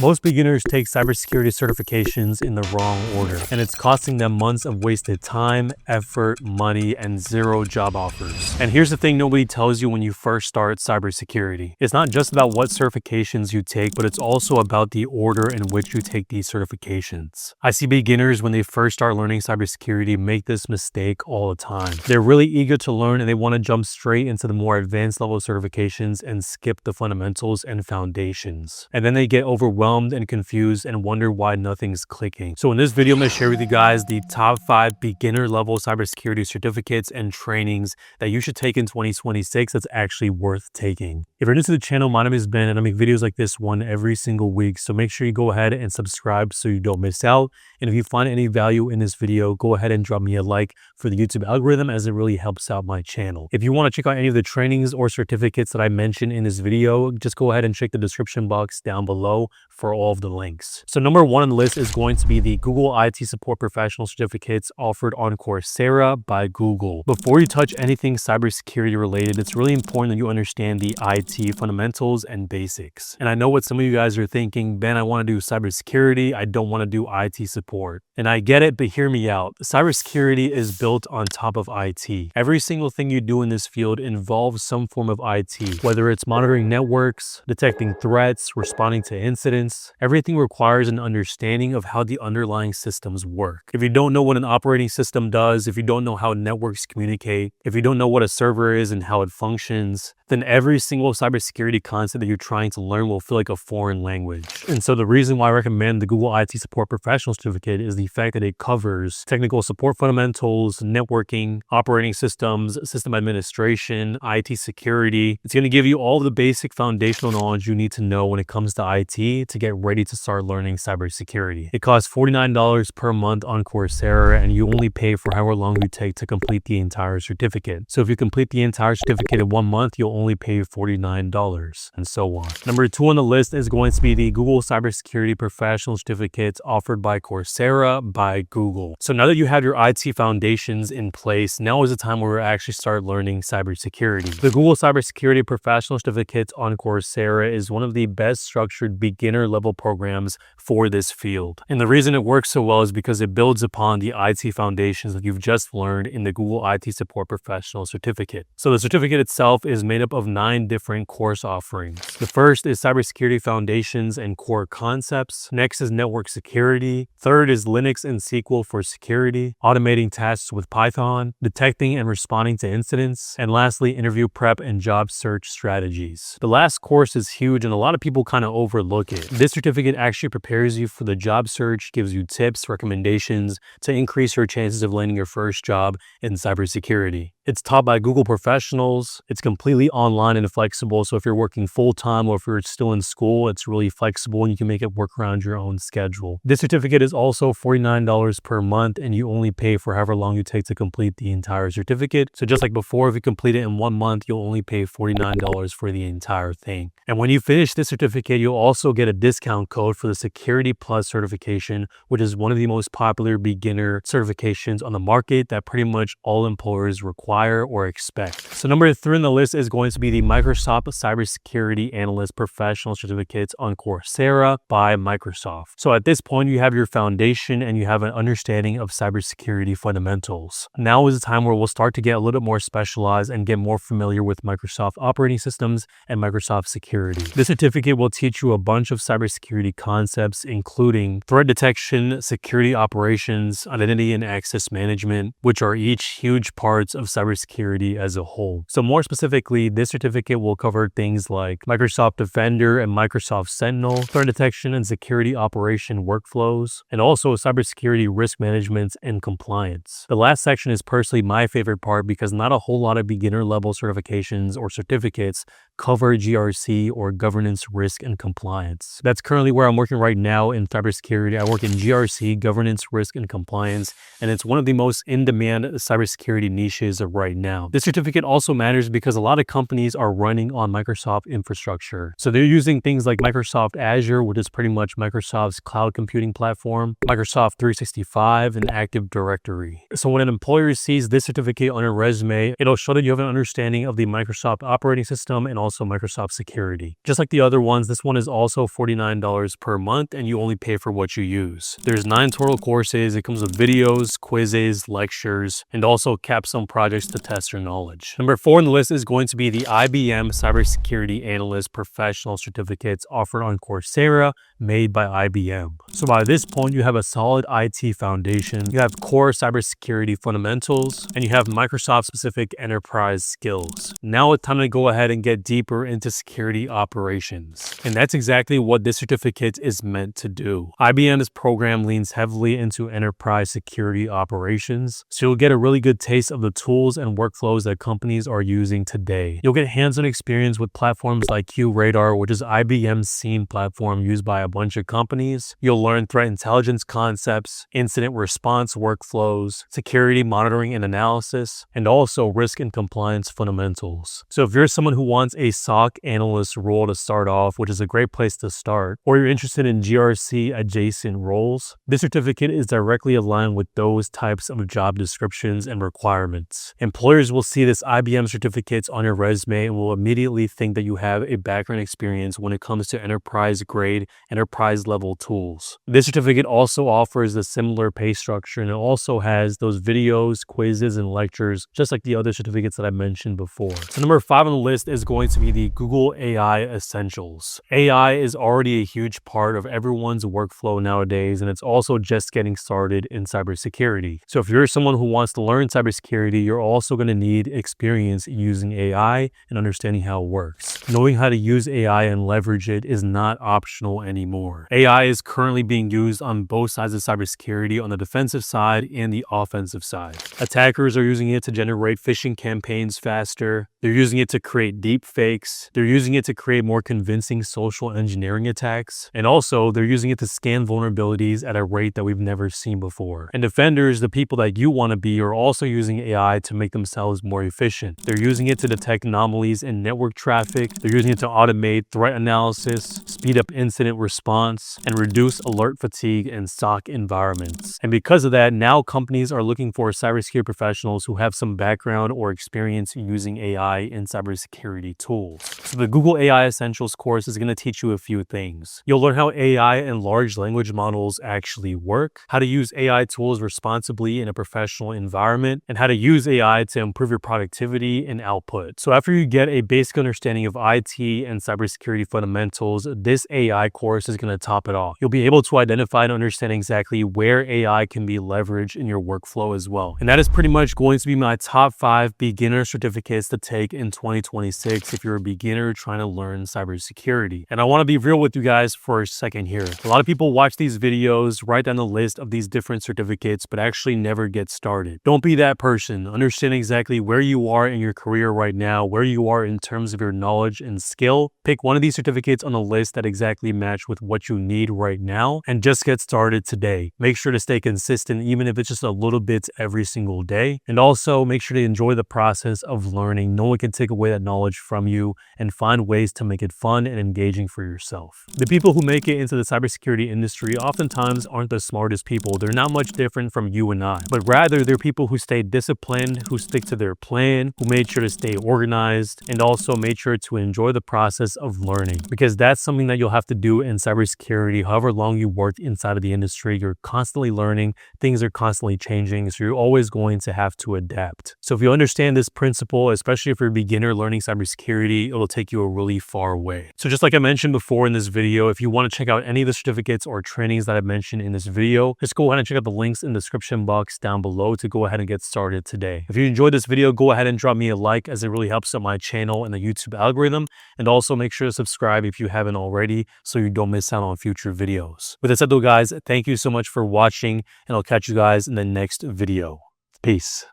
Most beginners take cybersecurity certifications in the wrong order, and it's costing them months of wasted time, effort, money, and zero job offers. And here's the thing nobody tells you when you first start cybersecurity. It's not just about what certifications you take, but it's also about the order in which you take these certifications. I see beginners when they first start learning cybersecurity make this mistake all the time. They're really eager to learn and they want to jump straight into the more advanced level certifications and skip the fundamentals and foundations. And then they get overwhelmed and confused and wonder why nothing's clicking. So in this video, I'm going to share with you guys the top 5 beginner level cybersecurity certificates and trainings that you should take in 2026 that's actually worth taking. If you're new to the channel, my name is Ben and I make videos like this one every single week. So make sure you go ahead and subscribe so you don't miss out. And if you find any value in this video, go ahead and drop me a like for the YouTube algorithm as it really helps out my channel. If you want to check out any of the trainings or certificates that I mentioned in this video, just go ahead and check the description box down below for all of the links. So number 1 on the list is going to be the Google IT Support Professional Certificates offered on Coursera by Google. Before you touch anything cybersecurity related, it's really important that you understand the IT fundamentals and basics. And I know what some of you guys are thinking, Ben, I want to do cybersecurity. I don't want to do IT support. And I get it, but hear me out. Cybersecurity is built on top of IT. Every single thing you do in this field involves some form of IT, whether it's monitoring networks, detecting threats, responding to incidents. Everything requires an understanding of how the underlying systems work. If you don't know what an operating system does, if you don't know how networks communicate, if you don't know what a server is and how it functions, then every single cybersecurity concept that you're trying to learn will feel like a foreign language. And so the reason why I recommend the Google IT Support Professional Certificate is the fact that it covers technical support fundamentals, networking, operating systems, system administration, IT security. It's going to give you all the basic foundational knowledge you need to know when it comes to IT to get ready to start learning cybersecurity. It costs $49 per month on Coursera, and you only pay for however long you take to complete the entire certificate. So if you complete the entire certificate in 1 month, you'll only pay $49 and so on. Number 2 on the list is going to be the Google Cybersecurity Professional Certificates offered by Coursera by Google. So now that you have your IT foundations in place, now is the time where we actually start learning cybersecurity. The Google Cybersecurity Professional Certificates on Coursera is one of the best structured beginner level programs for this field. And the reason it works so well is because it builds upon the IT foundations that you've just learned in the Google IT Support Professional Certificate. So the certificate itself is made up of 9 different course offerings. The first is Cybersecurity Foundations and Core Concepts. Next is Network Security. Third is Linux and SQL for security, automating tasks with Python, detecting and responding to incidents, and lastly, interview prep and job search strategies. The last course is huge and a lot of people kind of overlook it. This certificate actually prepares you for the job search, gives you tips, recommendations to increase your chances of landing your first job in cybersecurity. It's taught by Google professionals. It's completely online and flexible. So if you're working full-time or if you're still in school, it's really flexible and you can make it work around your own schedule. This certificate is also $49 per month and you only pay for however long you take to complete the entire certificate. So just like before, if you complete it in 1 month, you'll only pay $49 for the entire thing. And when you finish this certificate, you'll also get a discount code for the Security Plus certification, which is one of the most popular beginner certifications on the market that pretty much all employers require or expect. So number 3 on the list is going to be the Microsoft Cybersecurity Analyst Professional Certificates on Coursera by Microsoft. So at this point, you have your foundation and you have an understanding of cybersecurity fundamentals. Now is the time where we'll start to get a little bit more specialized and get more familiar with Microsoft operating systems and Microsoft security. This certificate will teach you a bunch of cybersecurity concepts, including threat detection, security operations, identity and access management, which are each huge parts of cybersecurity as a whole. So more specifically, this certificate will cover things like Microsoft Defender and Microsoft Sentinel, threat detection and security operation workflows, and also cybersecurity risk management and compliance. The last section is personally my favorite part because not a whole lot of beginner level certifications or certificates cover GRC or governance, risk, and compliance. That's currently where I'm working right now in cybersecurity. I work in GRC, governance, risk, and compliance, and it's one of the most in-demand cybersecurity niches right now. This certificate also matters because a lot of companies are running on Microsoft infrastructure. So they're using things like Microsoft Azure, which is pretty much Microsoft's cloud computing platform, Microsoft 365, and Active Directory. So when an employer sees this certificate on a resume, it'll show that you have an understanding of the Microsoft operating system and also also Microsoft Security. Just like the other ones, this one is also $49 per month and you only pay for what you use. There's 9 total courses. It comes with videos, quizzes, lectures, and also capstone projects to test your knowledge. Number 4 on the list is going to be the IBM Cybersecurity Analyst Professional Certificates offered on Coursera, made by IBM. So by this point, you have a solid IT foundation, you have core cybersecurity fundamentals, and you have Microsoft-specific enterprise skills. Now it's time to go ahead and get deeper into security operations. And that's exactly what this certificate is meant to do. IBM's program leans heavily into enterprise security operations, so you'll get a really good taste of the tools and workflows that companies are using today. You'll get hands-on experience with platforms like QRadar, which is IBM's SIEM platform used by a bunch of companies. You'll learn threat intelligence concepts, incident response workflows, security monitoring and analysis, and also risk and compliance fundamentals. So if you're someone who wants a SOC analyst role to start off, which is a great place to start, or you're interested in GRC adjacent roles, this certificate is directly aligned with those types of job descriptions and requirements. Employers will see this IBM certificates on your resume and will immediately think that you have a background experience when it comes to enterprise grade, enterprise level tools. This certificate also offers a similar pay structure, and it also has those videos, quizzes, and lectures, just like the other certificates that I mentioned before. So number 5 on the list is going to be the Google AI Essentials. AI is already a huge part of everyone's workflow nowadays, and it's also just getting started in cybersecurity. So if you're someone who wants to learn cybersecurity, you're also going to need experience using AI and understanding how it works. Knowing how to use AI and leverage it is not optional anymore. AI is currently being used on both sides of cybersecurity, on the defensive side and the offensive side. Attackers are using it to generate phishing campaigns faster. They're using it to create deep fakes. They're using it to create more convincing social engineering attacks. And also, they're using it to scan vulnerabilities at a rate that we've never seen before. And defenders, the people that you want to be, are also using AI to make themselves more efficient. They're using it to detect anomalies in network traffic. They're using it to automate threat analysis, speed up incident response, and reduce alert fatigue in SOC environments. And because of that, now companies are looking for cybersecurity professionals who have some background or experience using AI in cybersecurity tools. So the Google AI Essentials course is going to teach you a few things. You'll learn how AI and large language models actually work, how to use AI tools responsibly in a professional environment, and how to use AI to improve your productivity and output. So after you get a basic understanding of IT and cybersecurity fundamentals, this AI course is going to top it off. You'll be able to identify and understand exactly where AI can be leveraged in your workflow as well. And that is pretty much going to be my top 5 beginner certificates to take in 2026 if you're a beginner trying to learn cybersecurity. And I want to be real with you guys for a second here. A lot of people watch these videos, write down the list of these different certificates, but actually never get started. Don't be that person. Understand exactly where you are in your career right now, where you are in terms of your knowledge and skill. Pick one of these certificates on the list that exactly match with what you need right now and just get started today. Make sure to stay consistent, even if it's just a little bit every single day. And also make sure to enjoy the process of learning. No one can take away that knowledge from you, and find ways to make it fun and engaging for yourself. The people who make it into the cybersecurity industry oftentimes aren't the smartest people. They're not much different from you and I, but rather they're people who stay disciplined, who stick to their plan, who made sure to stay organized, and also made sure to enjoy the process of learning, because that's something that you'll have to do in cybersecurity. However long you worked inside of the industry, you're constantly learning, things are constantly changing, so you're always going to have to adapt. So if you understand this principle, especially if you're a beginner learning cybersecurity, it'll take you a really far way. So just like I mentioned before in this video, if you want to check out any of the certificates or trainings that I mentioned in this video, just go ahead and check out the links in the description box down below to go ahead and get started today. If you enjoyed this video, go ahead and drop me a like, as it really helps out my channel and the YouTube algorithm. And also make sure to subscribe if you haven't already, so you don't miss out on future videos. With that said though, guys, thank you so much for watching, and I'll catch you guys in the next video. Peace.